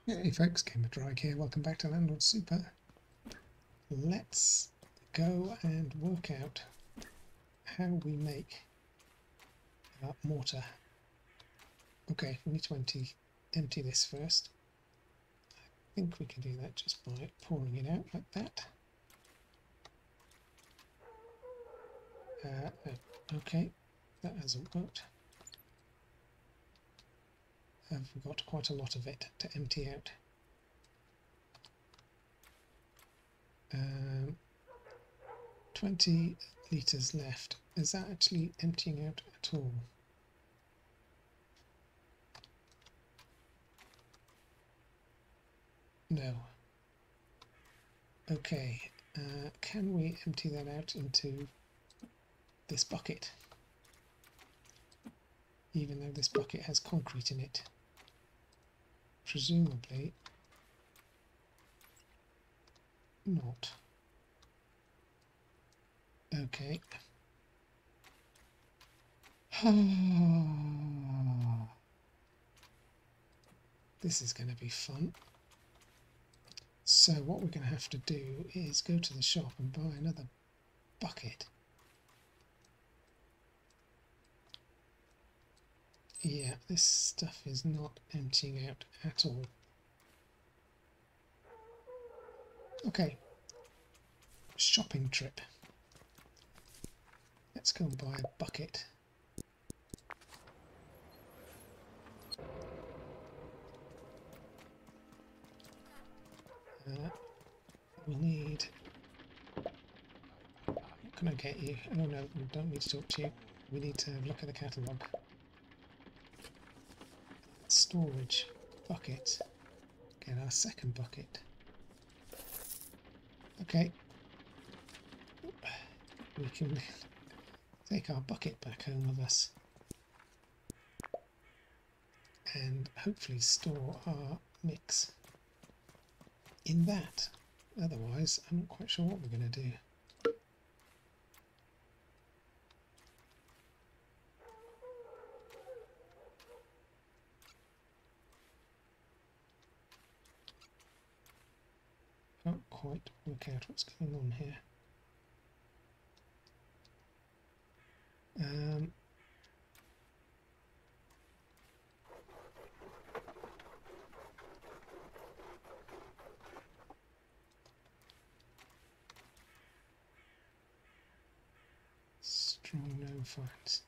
Hey folks, Gamer Drag here, welcome back to Landlord Super. Let's go and work out how we make mortar. Okay, we need to empty this first. I think we can do that just by pouring it out like that. Okay, that hasn't worked. I've got quite a lot of it to empty out. 20 litres left. Is that actually emptying out at all? No. Okay, can we empty that out into this bucket? Even though this bucket has concrete in it. Presumably not. Okay. This is going to be fun. So what we're going to have to do is go to the shop and buy another bucket. Yeah, this stuff is not emptying out at all. Okay, shopping trip. Let's go and buy a bucket. We'll need... What can I get you? Oh no, we don't need to talk to you. We need to look at the catalogue. Storage bucket. Get our second bucket. Okay. We can take our bucket back home with us and hopefully store our mix in that. Otherwise, I'm not quite sure what we're going to do. Can't quite work out what's going on here. Strong no finds.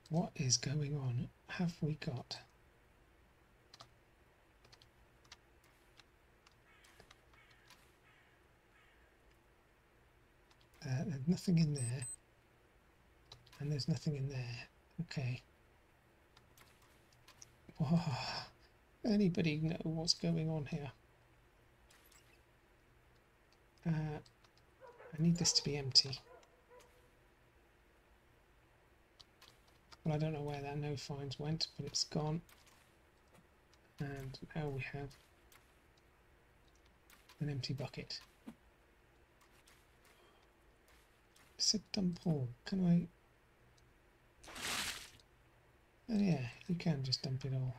What is going on? Have we got... there's nothing in there. And there's nothing in there. Okay. Whoa. Anybody know what's going on here? I need this to be empty. Well, I don't know where that no finds went, but it's gone. And now we have an empty bucket. Sit dump all. Can I... Oh yeah, you can just dump it all.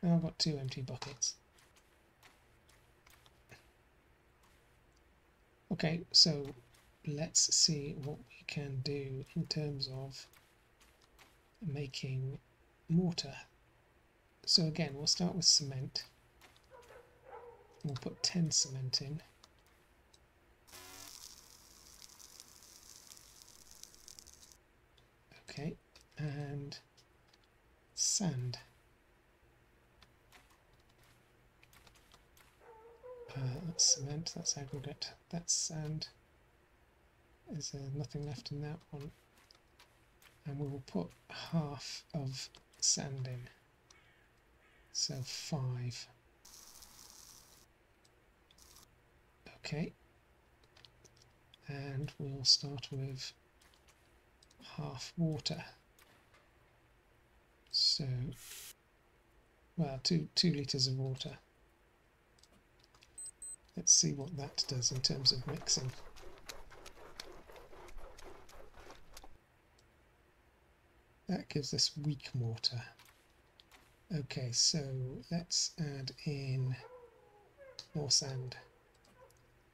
Now I've got 2 empty buckets. Okay, so let's see what we can do in terms of making mortar. So again, we'll start with cement. We'll put 10 cement in. Okay, and sand. That's cement, that's aggregate, that's sand. Is there nothing left in that one? And we will put half of sand in. So 5. Okay. And we'll start with half water. So, well, 2 litres of water. Let's see what that does in terms of mixing. That gives us weak mortar. Okay, so let's add in more sand.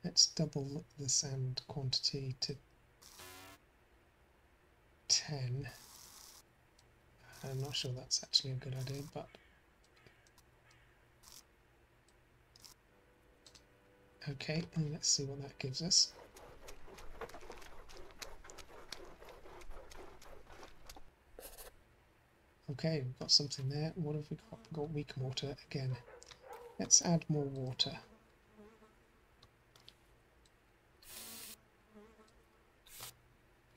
Let's double the sand quantity to 10. I'm not sure that's actually a good idea, but okay, and let's see what that gives us. Okay, we've got something there. What have we got? We've got weak mortar again. Let's add more water.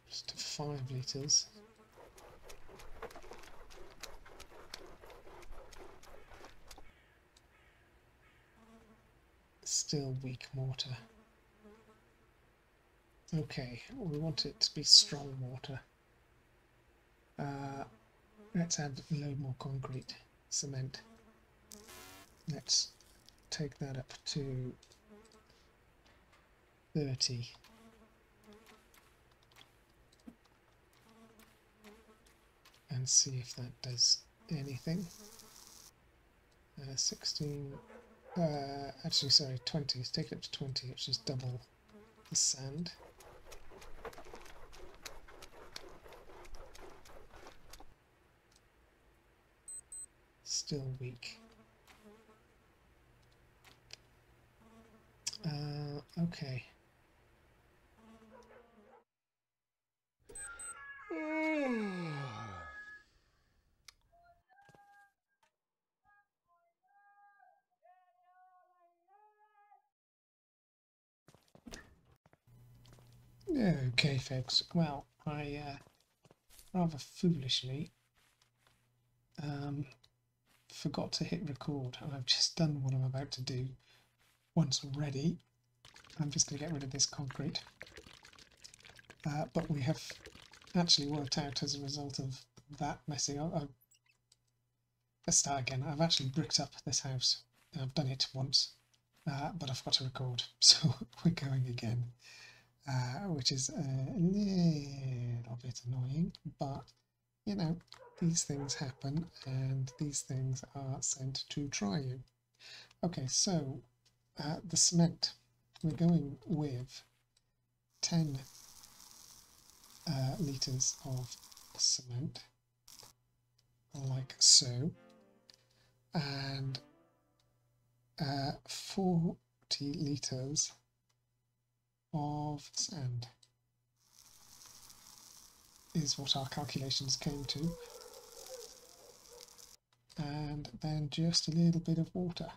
Just to 5 litres. Still weak mortar. Okay, we want it to be strong mortar. Let's add a load more concrete, cement. Let's take that up to 30. And see if that does anything. 16, actually sorry, 20, let's take it up to 20, which is double the sand. Still weak. Okay. Okay, folks. Well, I rather foolishly forgot to hit record, and I've just done what I'm about to do. Once ready, I'm just going to get rid of this concrete. But we have actually worked out as a result of that messing up. Let's start again. I've actually bricked up this house. I've done it once, but I forgot to record, so we're going again. Which is a little bit annoying, but you know, these things happen and these things are sent to try you. Okay, so the cement, we're going with 10 litres of cement, like so, and 40 litres of sand is what our calculations came to, and then just a little bit of water.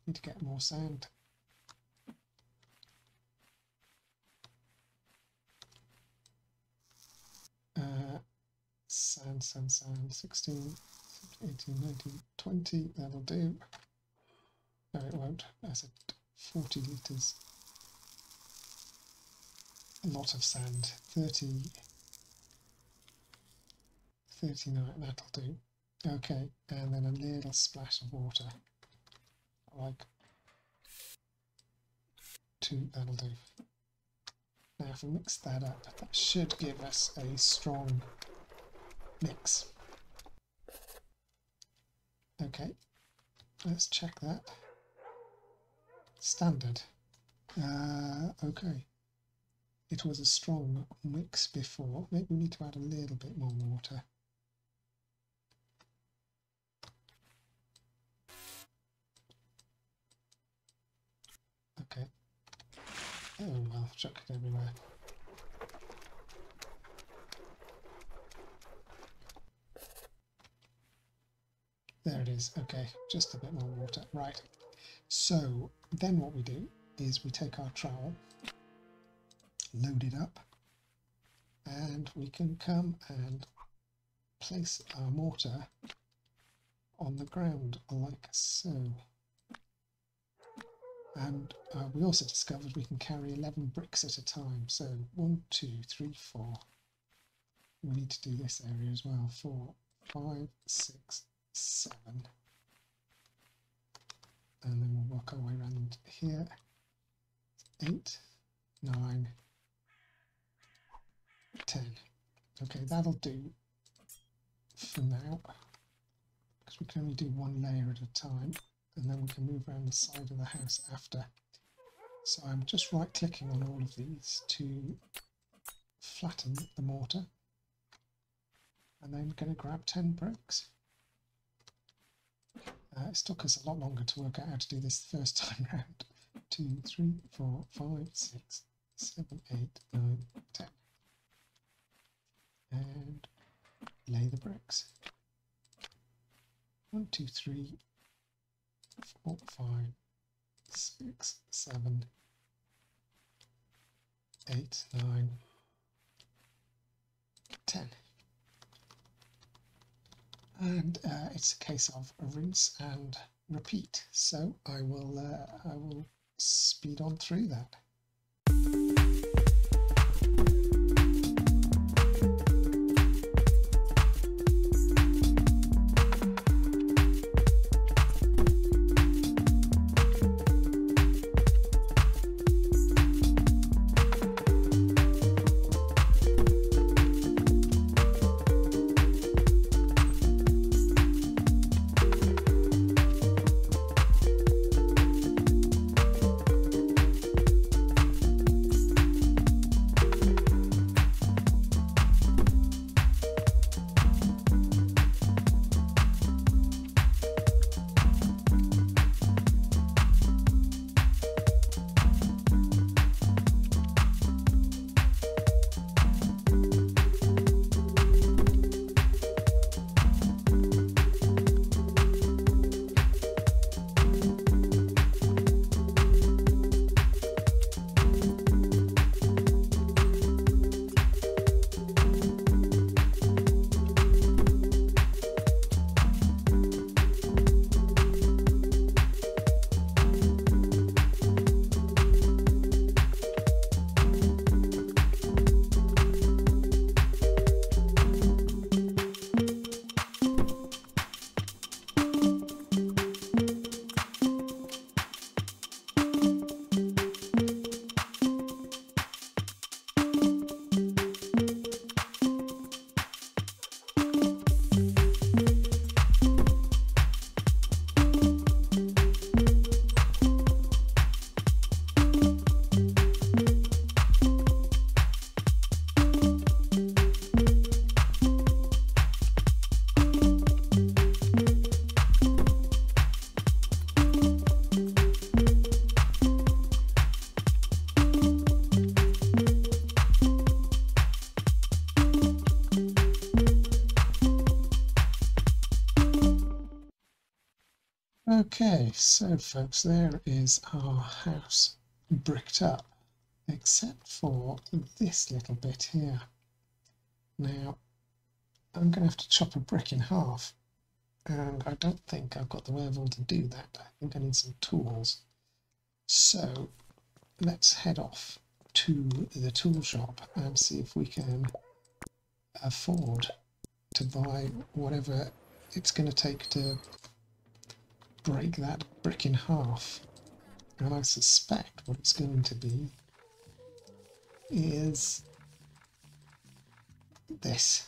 Need to get more sand. Sand, 16, 18, 19, 20, that'll do. No, it won't. I said 40 litres. A lot of sand. 30, 39, that'll do. Okay, and then a little splash of water. Like 2, that'll do. Now if we mix that up, that should give us a strong mix. Okay, let's check that. Standard. Okay. It was a strong mix before. Maybe we need to add a little bit more water. Okay. Oh well, chuck it everywhere. There it is. Okay, just a bit more water. Right. So then what we do is we take our trowel, load it up, and we can come and place our mortar on the ground like so. And we also discovered we can carry 11 bricks at a time. So 1, 2, 3, 4. We need to do this area as well. 4, 5, 6, 7. And then we'll work our way around here. 8, 9, 10. Okay, that'll do for now, because we can only do one layer at a time, and then we can move around the side of the house after. So I'm just right clicking on all of these to flatten the mortar, and then going to grab 10 bricks. It's took us a lot longer to work out how to do this the first time round. 2, 3, 4, 5, 6, 7, 8, 9, 10. And lay the bricks. 1, 2, 3, 4, 5, 6, 7, 8, 9, 10. And it's a case of rinse and repeat. So I will speed on through that. Okay, so folks, there is our house bricked up, except for this little bit here. Now, I'm going to have to chop a brick in half, and I don't think I've got the wherewithal to do that. I think I need some tools. So, let's head off to the tool shop and see if we can afford to buy whatever it's going to take to break that brick in half. And I suspect what it's going to be is this.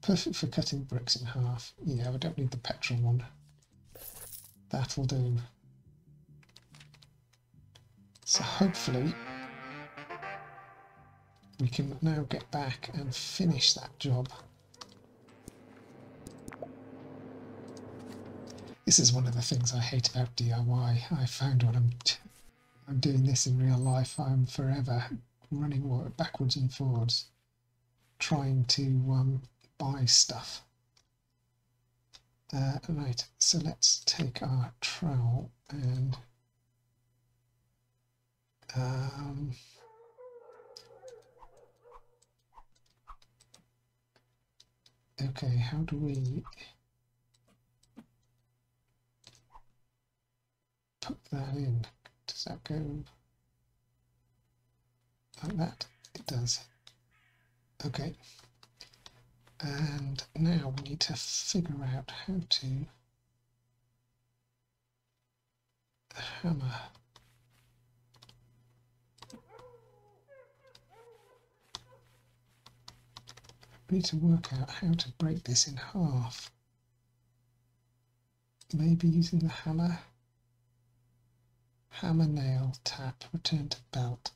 Perfect for cutting bricks in half. Yeah, we don't need the petrol one. That'll do. So hopefully we can now get back and finish that job. This is one of the things I hate about DIY. I found when I'm doing this in real life, I'm forever running backwards and forwards, trying to buy stuff. Right, so let's take our trowel and okay, how do we put that in? Does that go like that? It does. Okay. And now we need to figure out how to hammer. We need to work out how to break this in half. maybe using the hammer. Hammer, nail, tap, return to belt.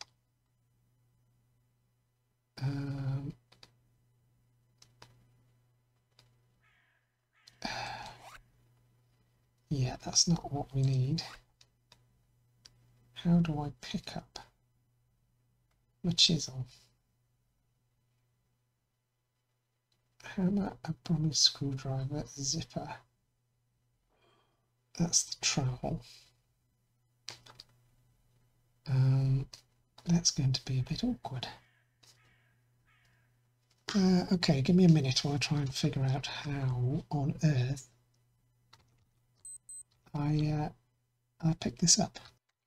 Yeah, that's not what we need. How do I pick up my chisel? Hammer, a bronze screwdriver, zipper. That's the trowel. That's going to be a bit awkward. Okay, give me a minute while I try and figure out how on earth I pick this up.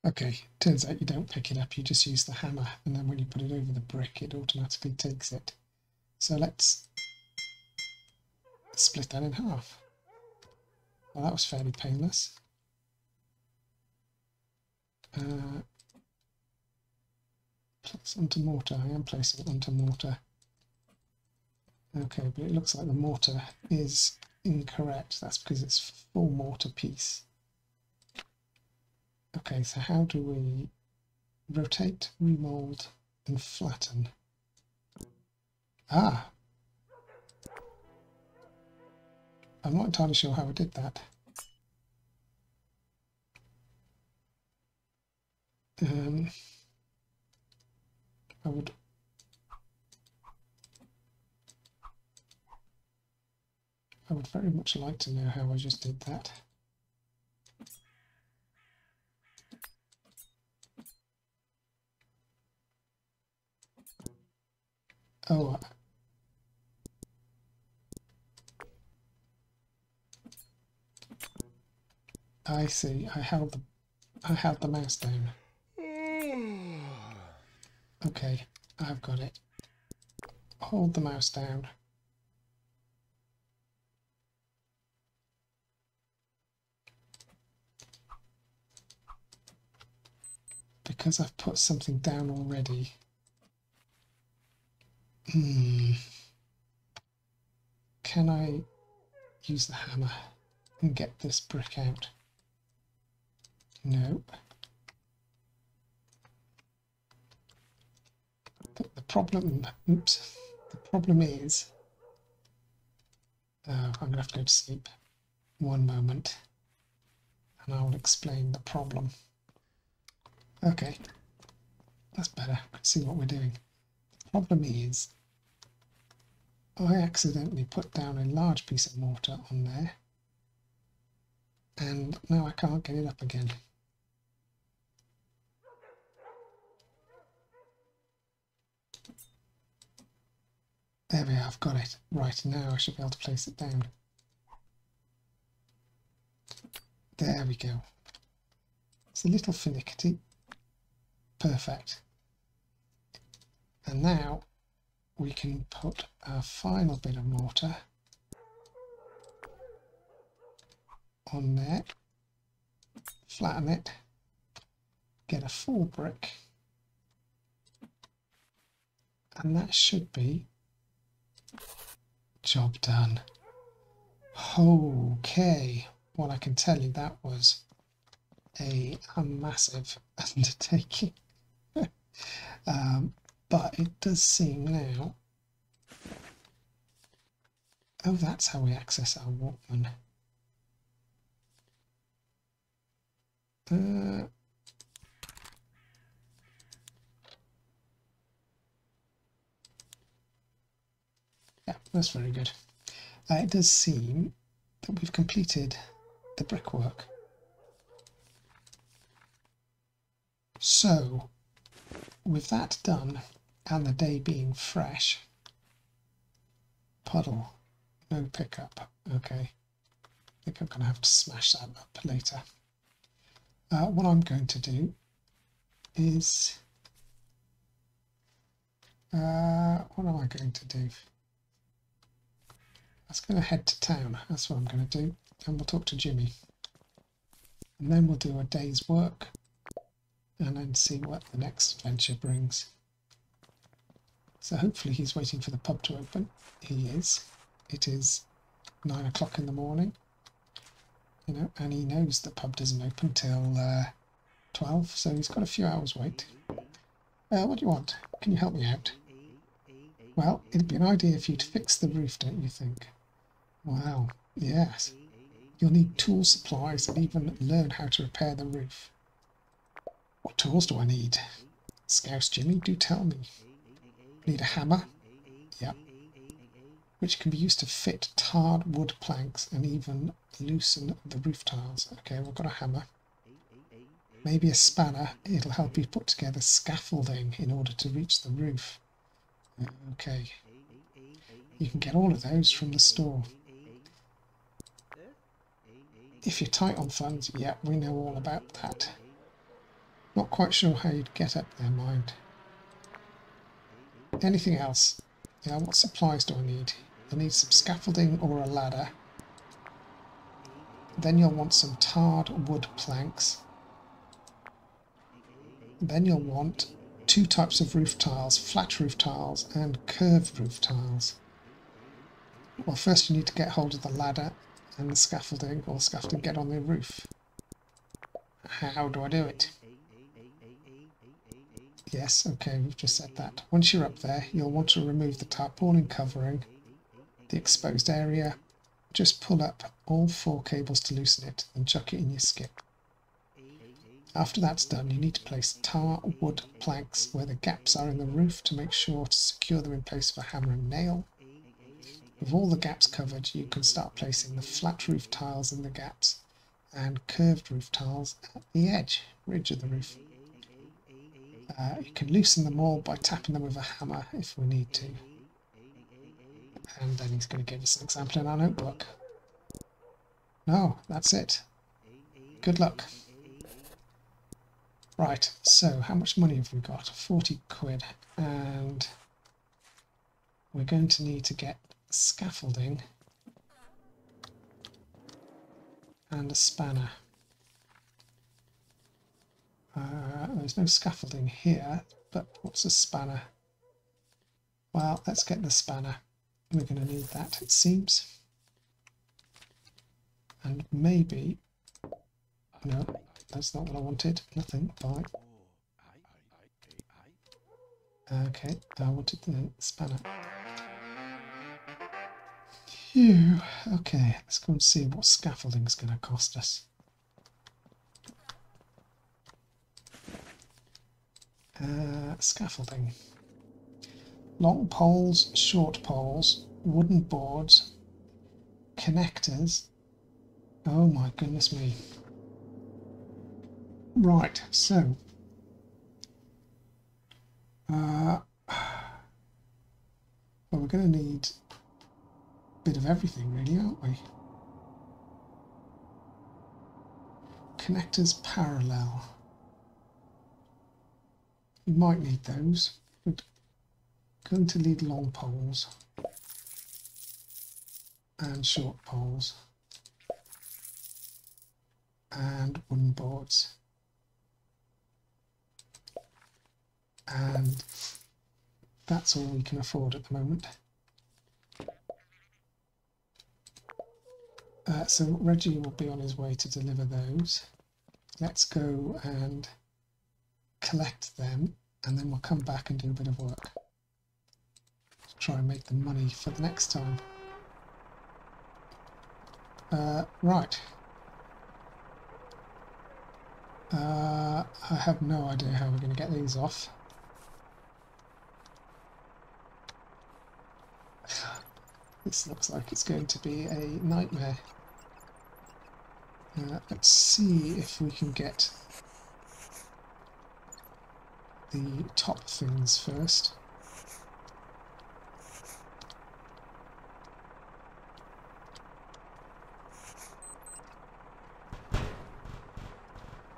Okay, turns out you don't pick it up, you just use the hammer, and then when you put it over the brick it automatically takes it. So let's split that in half. Well, that was fairly painless. Place onto mortar. I am placing it onto mortar. Okay, but it looks like the mortar is incorrect. That's because it's a full mortar piece. Okay, so how do we rotate, remold, and flatten? Ah! I'm not entirely sure how I did that. I would very much like to know how I just did that. Oh, I see. I held the mouse down. Okay, I've got it. Hold the mouse down. Because I've put something down already. Can I use the hammer and get this brick out? Nope. But the problem is, I'm going to have to go to sleep. One moment, and I'll explain the problem. Okay, that's better. I can see what we're doing. The problem is, I accidentally put down a large piece of mortar on there, and now I can't get it up again. There we are, I've got it. Right, now I should be able to place it down. There we go. It's a little finicky. Perfect. And now we can put our final bit of mortar on there, flatten it, get a full brick, and that should be job done. Okay, well, I can tell you that was a massive undertaking. But it does seem now... Oh, that's how we access our Walkman. Yeah, that's very good. It does seem that we've completed the brickwork. So, with that done, and the day being fresh, puddle, no pickup. Okay, I think I'm going to have to smash that up later. What I'm going to do is... what am I going to do? I was going to head to town, that's what I'm going to do, and we'll talk to Jimmy. And then we'll do a day's work, and then see what the next adventure brings. So hopefully he's waiting for the pub to open. He is. It is 9 o'clock in the morning. you know, and he knows the pub doesn't open till 12, so he's got a few hours wait. What do you want? Can you help me out? Well, it'd be an idea for you to fix the roof, don't you think? Wow, yes. You'll need tool supplies and even learn how to repair the roof. What tools do I need? Scouse Jimmy, do tell me. Need a hammer? Yep. Which can be used to fit tarred wood planks and even loosen the roof tiles. Okay, we've got a hammer. Maybe a spanner. It'll help you put together scaffolding in order to reach the roof. Okay. You can get all of those from the store. If you're tight on funds, yeah, we know all about that. Not quite sure how you'd get up there, mind. Anything else? Yeah, what supplies do I need? I need some scaffolding or a ladder. Then you'll want some tarred wood planks. Then you'll want 2 types of roof tiles, flat roof tiles and curved roof tiles. Well, first you need to get hold of the ladder and the scaffolding, or scaffolding get on the roof. How do I do it? Yes, okay, we've just said that. Once you're up there, you'll want to remove the tarpaulin covering the exposed area. Just pull up all 4 cables to loosen it and chuck it in your skip. After that's done, you need to place tar wood planks where the gaps are in the roof to make sure to secure them in place with a hammer and nail. With all the gaps covered, you can start placing the flat roof tiles in the gaps and curved roof tiles at the ridge of the roof. You can loosen them all by tapping them with a hammer if we need to. And then he's going to give us an example in our notebook. No, that's it. Good luck. Right, so how much money have we got? 40 quid. And we're going to need to get scaffolding and a spanner. There's no scaffolding here, but what's a spanner? Well, let's get the spanner. We're going to need that, it seems. And maybe... No, that's not what I wanted. Nothing. Bye. Okay, I wanted the spanner. Phew. Okay, let's go and see what scaffolding is going to cost us. Scaffolding. Long poles, short poles, wooden boards, connectors. Oh my goodness me. Right, so well, we're going to need a bit of everything really, aren't we? Connectors parallel. We might need those. We're going to need long poles and short poles and wooden boards. And that's all we can afford at the moment. So Reggie will be on his way to deliver those. Let's go and collect them, and then we'll come back and do a bit of work. Try and make the money for the next time. Right. I have no idea how we're going to get these off. This looks like it's going to be a nightmare. Let's see if we can get the top things first.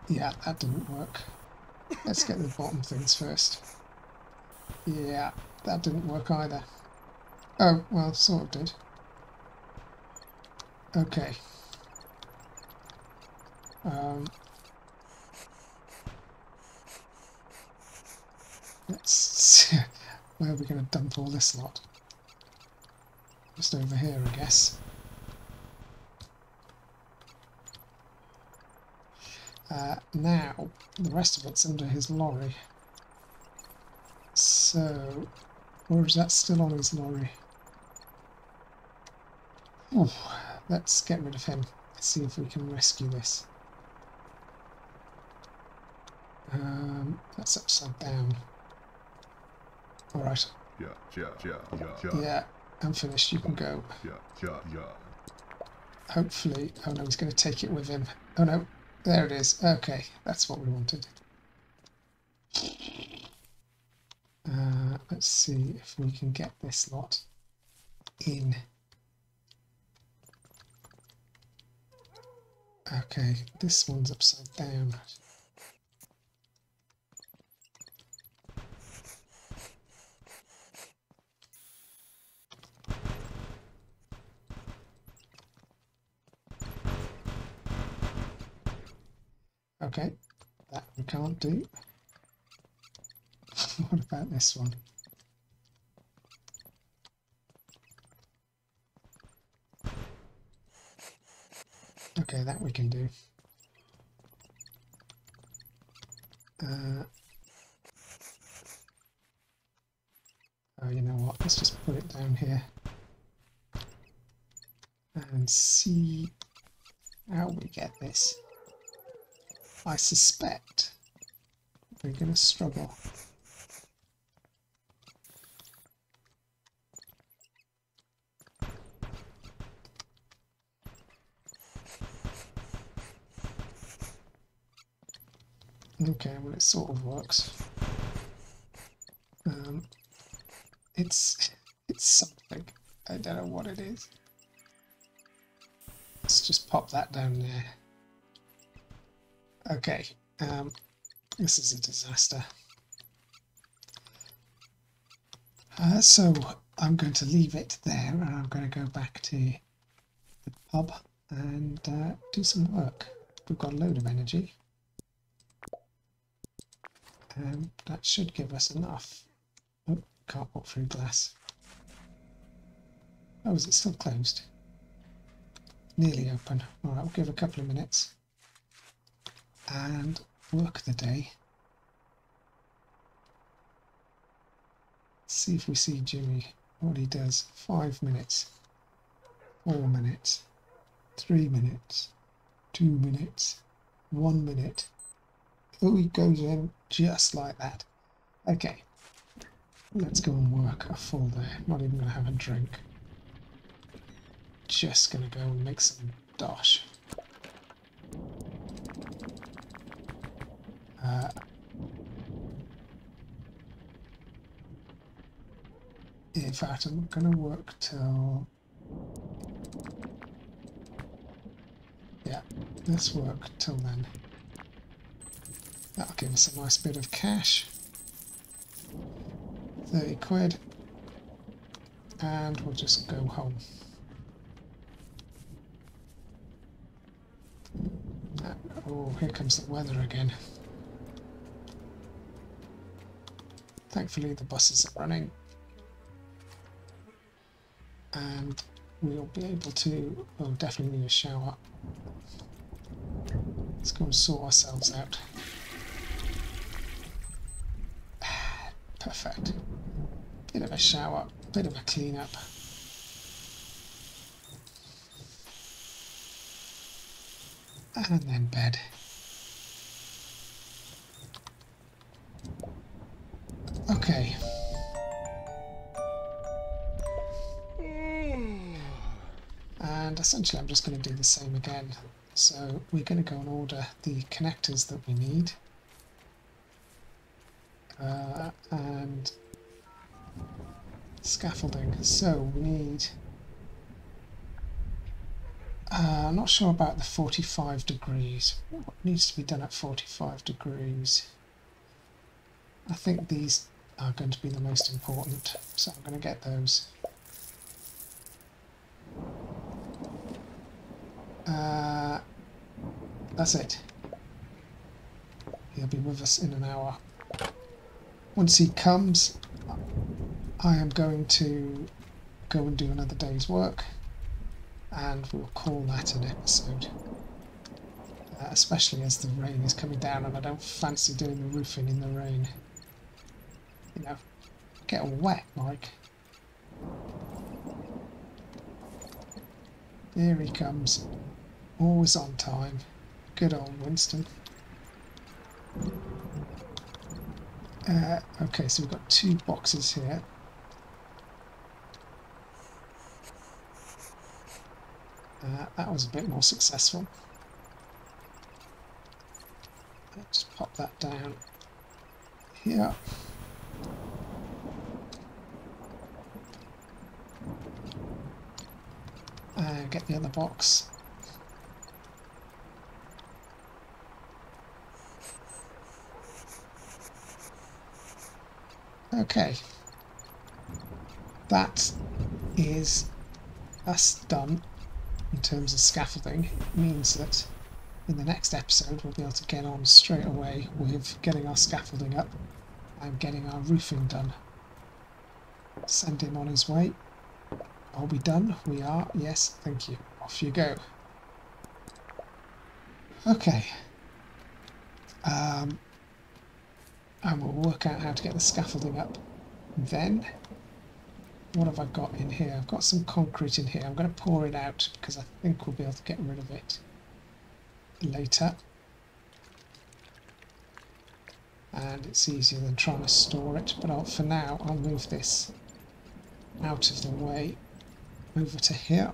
Yeah, that didn't work. Let's get the bottom things first. Yeah, that didn't work either. Oh, well, sort of did. Okay. Let's see. Where are we going to dump all this lot? Just over here, I guess. Now, the rest of it's under his lorry. So, or is that still on his lorry? Ooh, let's get rid of him. Let's see if we can rescue this. That's upside down. Alright. Yeah, I'm finished. You can go. Hopefully... Oh no, he's going to take it with him. Oh no, there it is. Okay, that's what we wanted. Let's see if we can get this lot in. Okay, this one's upside down. Okay, that we can't do. What about this one? Okay, that we can do. Oh, you know what? Let's just put it down here and see how we get this. I suspect we're going to struggle. Okay, well it sort of works. It's something. I don't know what it is. Let's just pop that down there. Okay, this is a disaster. So I'm going to leave it there and I'm going to go back to the pub and do some work. We've got a load of energy. That should give us enough. Oh, can't walk through glass. Oh, is it still closed? Nearly open. Alright, we'll give a couple of minutes and work the day. See if we see Jimmy, what he does. 5 minutes, 4 minutes, 3 minutes, 2 minutes, 1 minute. Oh, he goes in just like that. Okay, let's go and work a full day. Not even going to have a drink. Just going to go and make some dosh. In fact, I'm going to work till... Yeah, let's work till then. That'll give us a nice bit of cash. 30 quid. And we'll just go home. Oh, here comes the weather again. Thankfully the buses are running. And we'll be able to... We'll definitely need a shower. Let's go and sort ourselves out. Perfect. Bit of a shower, bit of a clean up. And then bed. Okay. And essentially I'm just going to do the same again. So we're going to go and order the connectors that we need. And scaffolding. So we need... I'm not sure about the 45 degrees. What needs to be done at 45 degrees? I think these are going to be the most important, so I'm going to get those. That's it. He'll be with us in an hour. Once he comes, I am going to go and do another day's work, and we'll call that an episode. especially as the rain is coming down, and I don't fancy doing the roofing in the rain. You know, get all wet, like. Here he comes, always on time. Good old Winston. Okay, so we've got 2 boxes here. That was a bit more successful. Just pop that down here. And get the other box. Okay. That is us done in terms of scaffolding. It means that in the next episode we'll be able to get on straight away with getting our scaffolding up and getting our roofing done. Send him on his way. Are we done? We are. Yes, thank you. Off you go. Okay. And we'll work out how to get the scaffolding up. Then, what have I got in here? I've got some concrete in here. I'm going to pour it out because I think we'll be able to get rid of it later. And it's easier than trying to store it. But for now, I'll move this out of the way. Over to here.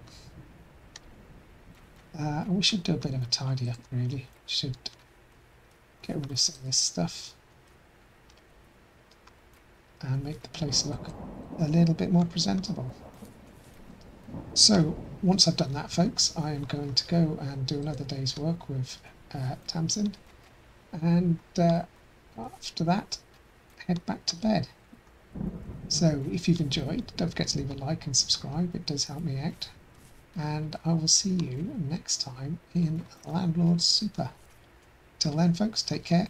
And we should do a bit of a tidy up, really. Should get rid of some of this stuff. And make the place look a little bit more presentable. So, once I've done that, folks, I am going to go and do another day's work with Tamsin. And after that, head back to bed. So, if you've enjoyed, don't forget to leave a like and subscribe. It does help me out. And I will see you next time in Landlord Super. Till then, folks, take care.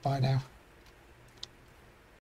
Bye now.